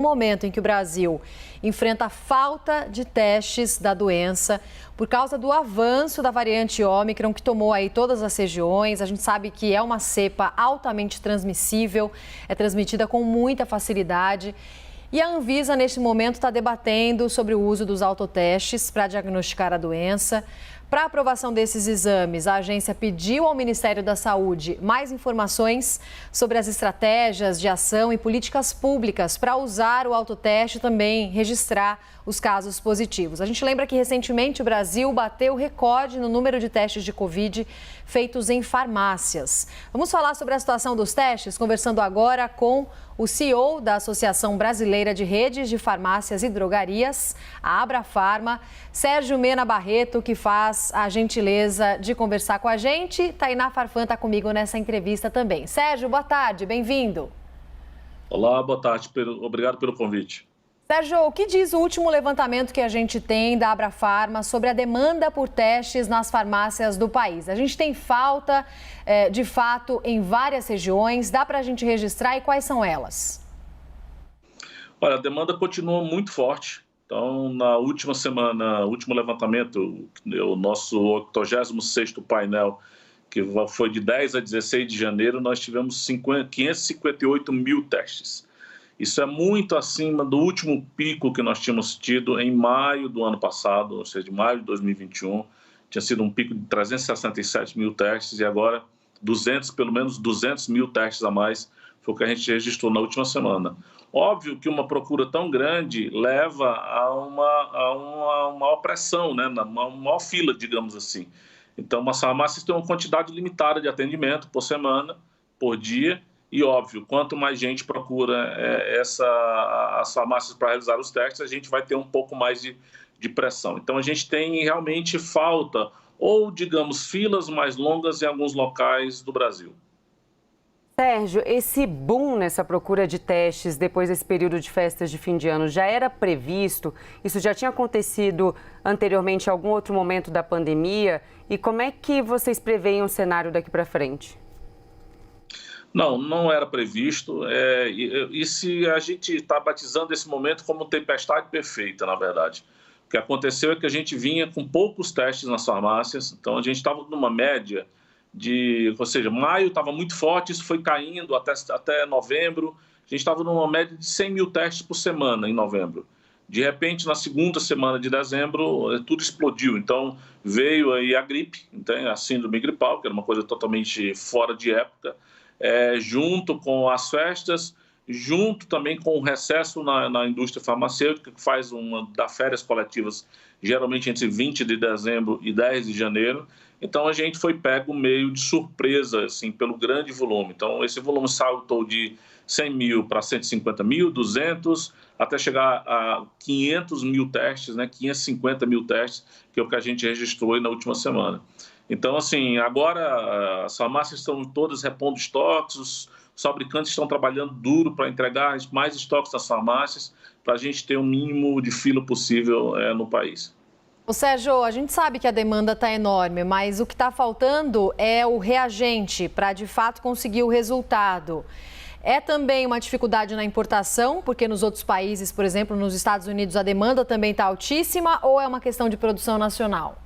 Momento em que o Brasil enfrenta a falta de testes da doença por causa do avanço da variante Ômicron, que tomou aí todas as regiões. A gente sabe que é uma cepa altamente transmissível, é transmitida com muita facilidade. E a Anvisa, neste momento, está debatendo sobre o uso dos autotestes para diagnosticar a doença. Para a aprovação desses exames, a agência pediu ao Ministério da Saúde mais informações sobre as estratégias de ação e políticas públicas para usar o autoteste e também registrar os casos positivos. A gente lembra que recentemente o Brasil bateu recorde no número de testes de Covid feitos em farmácias. Vamos falar sobre a situação dos testes, conversando agora com o CEO da Associação Brasileira de Redes de Farmácias e Drogarias, a Abrafarma, Sérgio Mena Barreto, que faz a gentileza de conversar com a gente. Tainá Farfan está comigo nessa entrevista também. Sérgio, boa tarde, bem-vindo. Olá, boa tarde, obrigado pelo convite. Sérgio, o que diz o último levantamento que a gente tem da Abrafarma sobre a demanda por testes nas farmácias do país? A gente tem falta, de fato, em várias regiões. Dá para a gente registrar e quais são elas? Olha, a demanda continua muito forte. Então, na última semana, o último levantamento, o nosso 86º painel, que foi de 10 a 16 de janeiro, nós tivemos 558 mil testes. Isso é muito acima do último pico que nós tínhamos tido em maio do ano passado, ou seja, de maio de 2021. Tinha sido um pico de 367 mil testes e agora pelo menos 200 mil testes a mais foi o que a gente registrou na última semana. Óbvio que uma procura tão grande leva a uma maior pressão, né? Uma maior fila, digamos assim. Então, as farmácias têm uma quantidade limitada de atendimento por semana, por dia. E, óbvio, quanto mais gente procura as farmácias para realizar os testes, a gente vai ter um pouco mais de pressão. Então, a gente tem realmente falta ou, digamos, filas mais longas em alguns locais do Brasil. Sérgio, esse boom nessa procura de testes depois desse período de festas de fim de ano já era previsto? Isso já tinha acontecido anteriormente em algum outro momento da pandemia? E como é que vocês preveem o cenário daqui para frente? Não era previsto. E se a gente está batizando esse momento como tempestade perfeita, na verdade. O que aconteceu é que a gente vinha com poucos testes nas farmácias, então a gente estava numa média ou seja, maio estava muito forte, isso foi caindo até novembro, a gente estava numa média de 100 mil testes por semana em novembro. De repente, na segunda semana de dezembro, tudo explodiu. Então, veio aí a gripe, então, a síndrome gripal, que era uma coisa totalmente fora de época, junto com as festas, junto também com o recesso na indústria farmacêutica, que dá férias coletivas, geralmente entre 20 de dezembro e 10 de janeiro. Então, a gente foi pego meio de surpresa, assim, pelo grande volume. Então, esse volume saltou de 100 mil para 150 mil, 200, até chegar a 500 mil testes, né, 550 mil testes, que é o que a gente registrou aí na última semana. Então, assim, agora as farmácias estão todas repondo estoques, os fabricantes estão trabalhando duro para entregar mais estoques nas farmácias, para a gente ter o mínimo de fila possível no país. Ô Sérgio, a gente sabe que a demanda está enorme, mas o que está faltando é o reagente para, de fato, conseguir o resultado. É também uma dificuldade na importação, porque nos outros países, por exemplo, nos Estados Unidos, a demanda também está altíssima, ou é uma questão de produção nacional?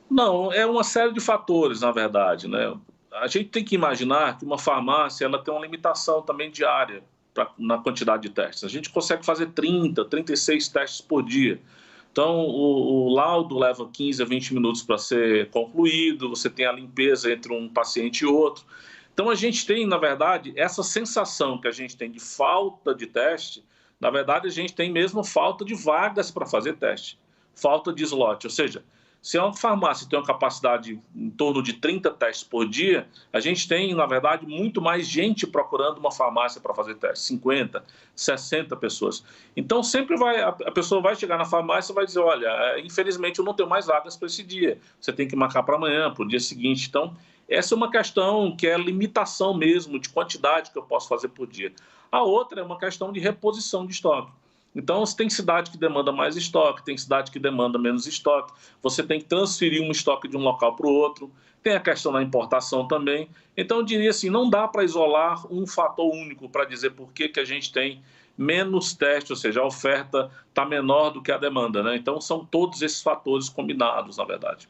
Não, é uma série de fatores, na verdade, né? A gente tem que imaginar que uma farmácia ela tem uma limitação também diária na quantidade de testes. A gente consegue fazer 30, 36 testes por dia. Então, o laudo leva 15 a 20 minutos para ser concluído, você tem a limpeza entre um paciente e outro. Então, a gente tem, na verdade, essa sensação que a gente tem de falta de teste, na verdade, a gente tem mesmo falta de vagas para fazer teste, falta de slot, ou seja, se uma farmácia tem uma capacidade em torno de 30 testes por dia, a gente tem, na verdade, muito mais gente procurando uma farmácia para fazer teste, 50, 60 pessoas. Então, sempre a pessoa vai chegar na farmácia e vai dizer, olha, infelizmente eu não tenho mais vagas para esse dia, você tem que marcar para amanhã, para o dia seguinte. Então, essa é uma questão que é limitação mesmo de quantidade que eu posso fazer por dia. A outra é uma questão de reposição de estoque. Então, tem cidade que demanda mais estoque, tem cidade que demanda menos estoque, você tem que transferir um estoque de um local para o outro, tem a questão da importação também. Então, eu diria assim, não dá para isolar um fator único para dizer por que a gente tem menos testes, ou seja, a oferta está menor do que a demanda, né? Então, são todos esses fatores combinados, na verdade.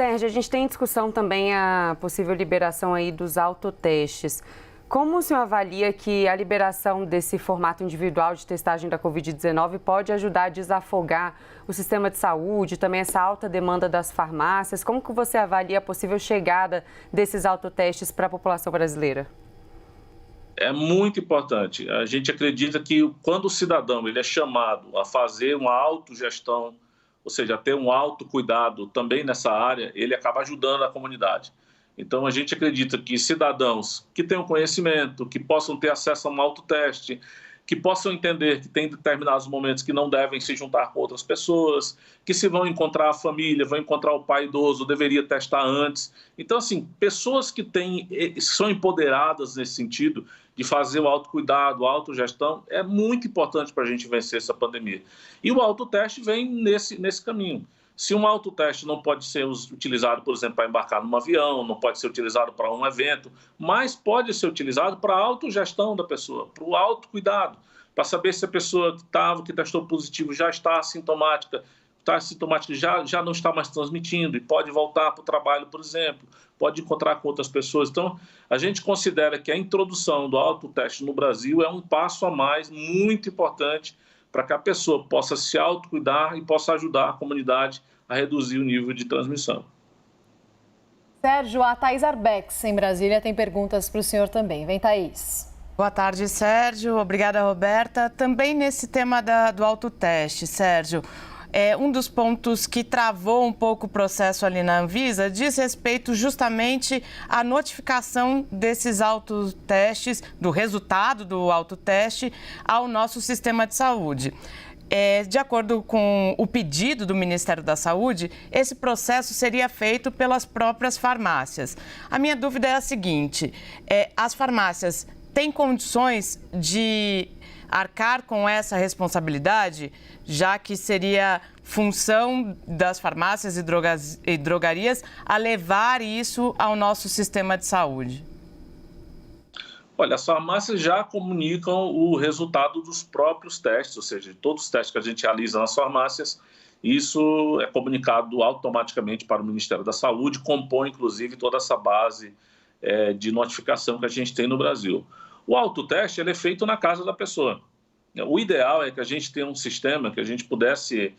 Sérgio, a gente tem em discussão também a possível liberação aí dos autotestes. Como o senhor avalia que a liberação desse formato individual de testagem da Covid-19 pode ajudar a desafogar o sistema de saúde, também essa alta demanda das farmácias? Como que você avalia a possível chegada desses autotestes para a população brasileira? É muito importante. A gente acredita que quando o cidadão ele é chamado a fazer uma autogestão, ou seja, a ter um autocuidado também nessa área, ele acaba ajudando a comunidade. Então, a gente acredita que cidadãos que tenham conhecimento, que possam ter acesso a um autoteste, que possam entender que tem determinados momentos que não devem se juntar com outras pessoas, que se vão encontrar a família, vão encontrar o pai idoso, deveria testar antes. Então, assim, pessoas que são empoderadas nesse sentido de fazer o autocuidado, a autogestão, é muito importante para a gente vencer essa pandemia. E o autoteste vem nesse caminho. Se um autoteste não pode ser utilizado, por exemplo, para embarcar num avião, não pode ser utilizado para um evento, mas pode ser utilizado para a autogestão da pessoa, para o autocuidado, para saber se a pessoa que testou positivo já está assintomática, já não está mais transmitindo e pode voltar para o trabalho, por exemplo, pode encontrar com outras pessoas. Então, a gente considera que a introdução do autoteste no Brasil é um passo a mais muito importante para que a pessoa possa se autocuidar e possa ajudar a comunidade a reduzir o nível de transmissão. Sérgio, a Thaís Arbex, em Brasília, tem perguntas para o senhor também. Vem, Thaís. Boa tarde, Sérgio. Obrigada, Roberta. Também nesse tema do autoteste, Sérgio, um dos pontos que travou um pouco o processo ali na Anvisa diz respeito justamente à notificação desses autotestes, do resultado do autoteste, ao nosso sistema de saúde. De acordo com o pedido do Ministério da Saúde, esse processo seria feito pelas próprias farmácias. A minha dúvida é a seguinte: as farmácias têm condições de arcar com essa responsabilidade, já que seria função das farmácias e drogarias a levar isso ao nosso sistema de saúde? Olha, as farmácias já comunicam o resultado dos próprios testes, ou seja, de todos os testes que a gente realiza nas farmácias, isso é comunicado automaticamente para o Ministério da Saúde, compõe inclusive toda essa base de notificação que a gente tem no Brasil. O autoteste ele é feito na casa da pessoa. O ideal é que a gente tenha um sistema que a gente pudesse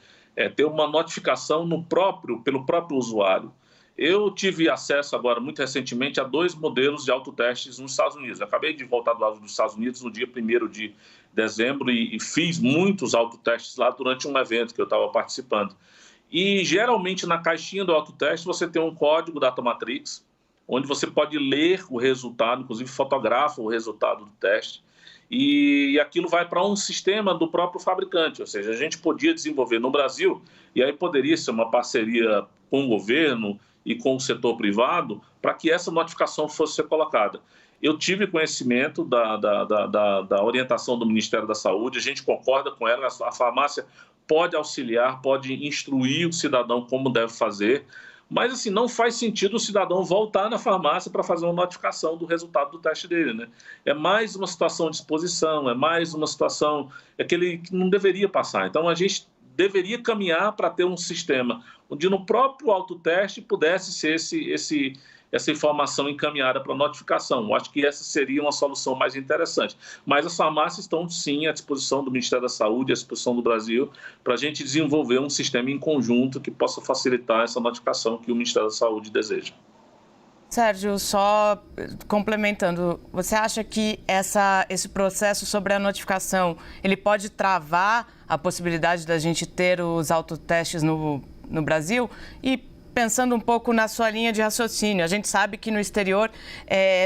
ter uma notificação pelo próprio usuário. Eu tive acesso agora, muito recentemente, a 2 modelos de autotestes nos Estados Unidos. Eu acabei de voltar dos Estados Unidos no dia 1º de dezembro e fiz muitos autotestes lá durante um evento que eu estava participando. E, geralmente, na caixinha do autoteste, você tem um código Datatrix, onde você pode ler o resultado, inclusive fotografa o resultado do teste, e aquilo vai para um sistema do próprio fabricante, ou seja, a gente podia desenvolver no Brasil, e aí poderia ser uma parceria com o governo e com o setor privado, para que essa notificação fosse ser colocada. Eu tive conhecimento da orientação do Ministério da Saúde, a gente concorda com ela, a farmácia pode auxiliar, pode instruir o cidadão como deve fazer, mas assim, não faz sentido o cidadão voltar na farmácia para fazer uma notificação do resultado do teste dele, né? É mais uma situação de exposição, é mais uma situação que ele não deveria passar. Então, a gente deveria caminhar para ter um sistema onde no próprio autoteste pudesse ser essa informação encaminhada para notificação. Eu acho que essa seria uma solução mais interessante. Mas as farmácias estão, sim, à disposição do Ministério da Saúde, à disposição do Brasil, para a gente desenvolver um sistema em conjunto que possa facilitar essa notificação que o Ministério da Saúde deseja. Sérgio, só complementando, você acha que esse processo sobre a notificação, ele pode travar a possibilidade da gente ter os autotestes no Brasil? E pensando um pouco na sua linha de raciocínio, a gente sabe que no exterior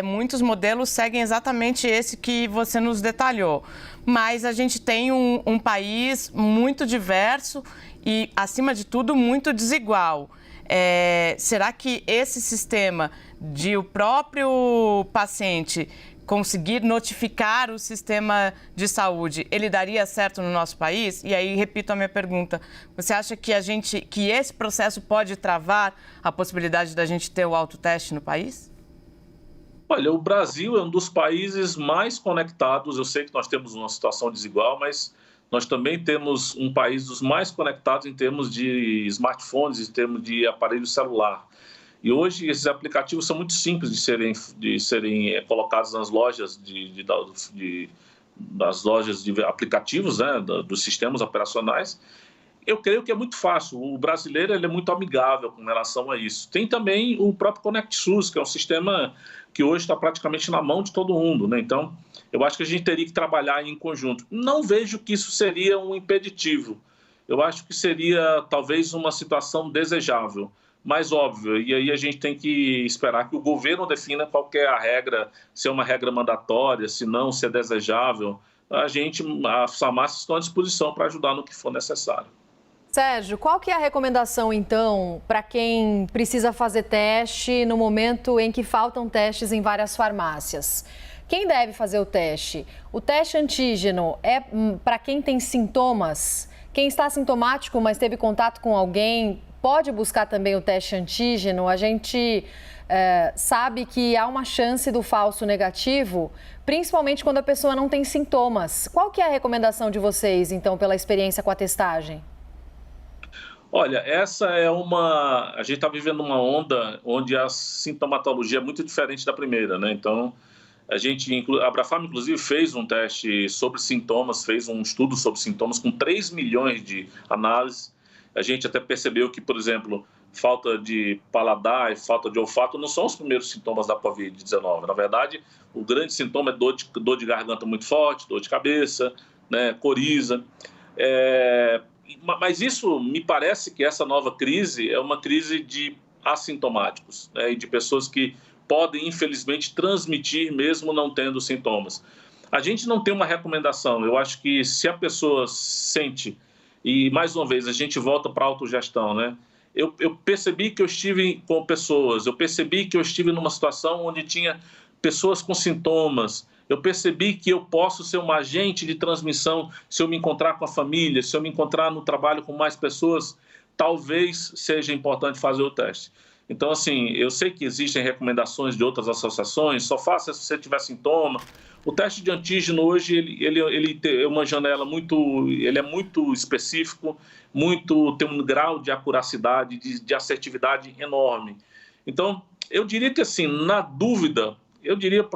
muitos modelos seguem exatamente esse que você nos detalhou, mas a gente tem um país muito diverso e, acima de tudo, muito desigual. Será que esse sistema de o próprio paciente conseguir notificar o sistema de saúde, ele daria certo no nosso país? E aí, repito a minha pergunta, você acha que esse processo pode travar a possibilidade da gente ter o autoteste no país? Olha, o Brasil é um dos países mais conectados. Eu sei que nós temos uma situação desigual, mas nós também temos um país dos mais conectados em termos de smartphones, em termos de aparelho celular. E hoje esses aplicativos são muito simples de serem colocados nas lojas das lojas de aplicativos, né, dos sistemas operacionais. Eu creio que é muito fácil. O brasileiro ele é muito amigável com relação a isso. Tem também o próprio Conect SUS, que é um sistema que hoje está praticamente na mão de todo mundo, né? Então, eu acho que a gente teria que trabalhar em conjunto. Não vejo que isso seria um impeditivo. Eu acho que seria talvez uma situação desejável, mais óbvio, e aí a gente tem que esperar que o governo defina qual que é a regra, se é uma regra mandatória, se não, se é desejável. As farmácias estão à disposição para ajudar no que for necessário. Sérgio, qual que é a recomendação, então, para quem precisa fazer teste no momento em que faltam testes em várias farmácias? Quem deve fazer o teste? O teste antígeno é para quem tem sintomas? Quem está sintomático, mas teve contato com alguém, pode buscar também o teste antígeno? A gente sabe que há uma chance do falso negativo, principalmente quando a pessoa não tem sintomas. Qual que é a recomendação de vocês, então, pela experiência com a testagem? Olha, a gente está vivendo uma onda onde a sintomatologia é muito diferente da primeira, né? Então, a Abrafarma, inclusive, fez um teste sobre sintomas, fez um estudo sobre sintomas com 3 milhões de análises. A gente até percebeu que, por exemplo, falta de paladar e falta de olfato não são os primeiros sintomas da Covid-19. Na verdade, o grande sintoma é dor de garganta muito forte, dor de cabeça, né, coriza. Mas isso, me parece que essa nova crise é uma crise de assintomáticos, né, e de pessoas que podem, infelizmente, transmitir mesmo não tendo sintomas. A gente não tem uma recomendação. Eu acho que se a pessoa sente, e mais uma vez a gente volta para a autogestão, né? Eu percebi que eu estive com pessoas, eu percebi que eu estive numa situação onde tinha pessoas com sintomas, eu percebi que eu posso ser um agente de transmissão se eu me encontrar com a família, se eu me encontrar no trabalho com mais pessoas, talvez seja importante fazer o teste. Então, assim, eu sei que existem recomendações de outras associações, só faça se você tiver sintoma. O teste de antígeno hoje, ele tem uma janela ele é muito específico, tem um grau de acuracidade, de assertividade enorme. Então, eu diria que, assim, na dúvida,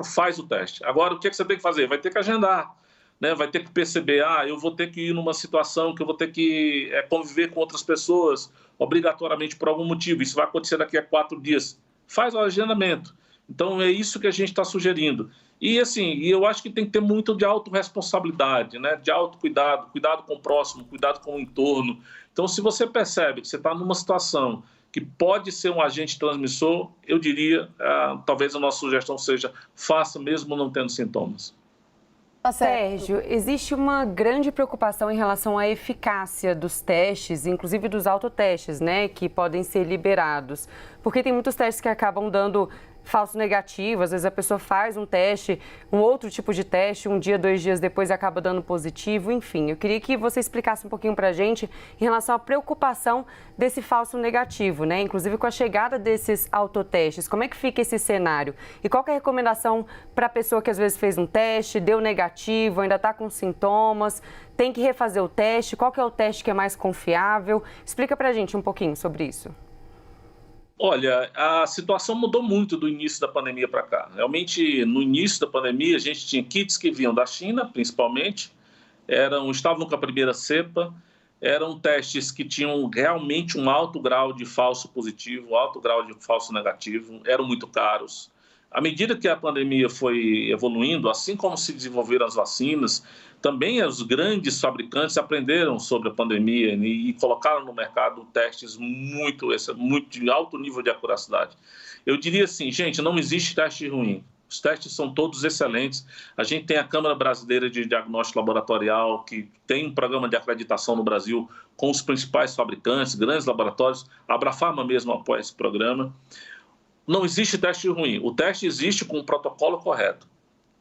faz o teste. Agora, o que você tem que fazer? Vai ter que agendar, né? Vai ter que perceber, eu vou ter que ir numa situação que eu vou ter que conviver com outras pessoas, obrigatoriamente por algum motivo. Isso vai acontecer daqui a 4 dias. Faz o agendamento. Então, é isso que a gente está sugerindo. E, assim, eu acho que tem que ter muito de autorresponsabilidade, né? De autocuidado, cuidado com o próximo, cuidado com o entorno. Então, se você percebe que você está numa situação que pode ser um agente transmissor, eu diria, talvez a nossa sugestão seja, faça mesmo não tendo sintomas. Sérgio, existe uma grande preocupação em relação à eficácia dos testes, inclusive dos autotestes, né, que podem ser liberados. Porque tem muitos testes que acabam dando falso negativo, às vezes a pessoa faz um teste, um outro tipo de teste, 1 dia, 2 dias depois acaba dando positivo, enfim. Eu queria que você explicasse um pouquinho pra gente em relação à preocupação desse falso negativo, né? Inclusive com a chegada desses autotestes, como é que fica esse cenário? E qual que é a recomendação para a pessoa que às vezes fez um teste, deu negativo, ainda está com sintomas, tem que refazer o teste, qual que é o teste que é mais confiável? Explica pra gente um pouquinho sobre isso. Olha, a situação mudou muito do início da pandemia para cá. Realmente, no início da pandemia, a gente tinha kits que vinham da China, principalmente, estavam com a primeira cepa, eram testes que tinham realmente um alto grau de falso positivo, alto grau de falso negativo, eram muito caros. À medida que a pandemia foi evoluindo, assim como se desenvolveram as vacinas, também os grandes fabricantes aprenderam sobre a pandemia e colocaram no mercado testes muito de alto nível de acuracidade. Eu diria assim, gente, não existe teste ruim. Os testes são todos excelentes. A gente tem a Câmara Brasileira de Diagnóstico Laboratorial, que tem um programa de acreditação no Brasil com os principais fabricantes, grandes laboratórios. A Abrafarma mesmo apoia esse programa. Não existe teste ruim. O teste existe com o protocolo correto.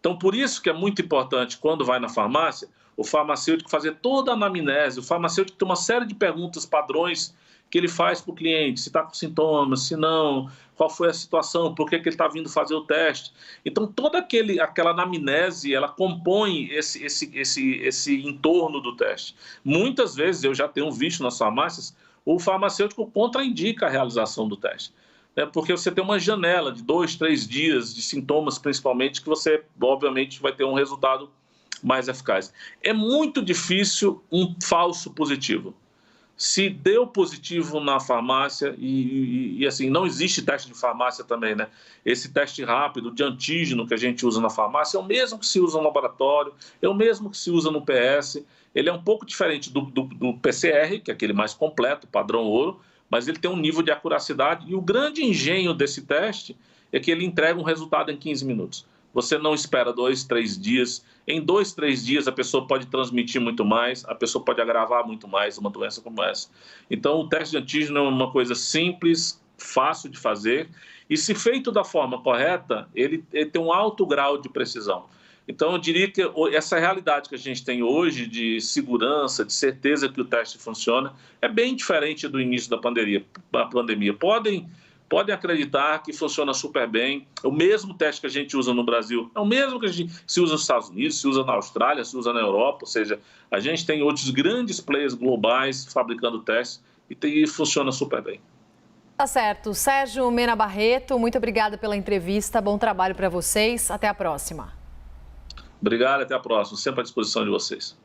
Então, por isso que é muito importante, quando vai na farmácia, o farmacêutico fazer toda a anamnese, o farmacêutico tem uma série de perguntas padrões que ele faz para o cliente, se está com sintomas, se não, qual foi a situação, por que ele está vindo fazer o teste. Então, toda aquela anamnese, ela compõe esse entorno do teste. Muitas vezes, eu já tenho visto nas farmácias, o farmacêutico contraindica a realização do teste. Porque você tem uma janela de 2, 3 dias de sintomas, principalmente, que você, obviamente, vai ter um resultado mais eficaz. É muito difícil um falso positivo. Se deu positivo na farmácia, e assim, não existe teste de farmácia também, né? Esse teste rápido de antígeno que a gente usa na farmácia é o mesmo que se usa no laboratório, é o mesmo que se usa no PS. Ele é um pouco diferente do PCR, que é aquele mais completo, padrão ouro, mas ele tem um nível de acuracidade, e o grande engenho desse teste é que ele entrega um resultado em 15 minutos. Você não espera 2, 3 dias. Em 2, 3 dias a pessoa pode transmitir muito mais, a pessoa pode agravar muito mais uma doença como essa. Então o teste de antígeno é uma coisa simples, fácil de fazer, e se feito da forma correta, ele tem um alto grau de precisão. Então eu diria que essa realidade que a gente tem hoje de segurança, de certeza que o teste funciona, é bem diferente do início da pandemia. Podem acreditar que funciona super bem. O mesmo teste que a gente usa no Brasil é o mesmo que a gente se usa nos Estados Unidos, se usa na Austrália, se usa na Europa. Ou seja, a gente tem outros grandes players globais fabricando testes e funciona super bem. Tá certo. Sérgio Mena Barreto, muito obrigada pela entrevista. Bom trabalho para vocês. Até a próxima. Obrigado, até a próxima. Sempre à disposição de vocês.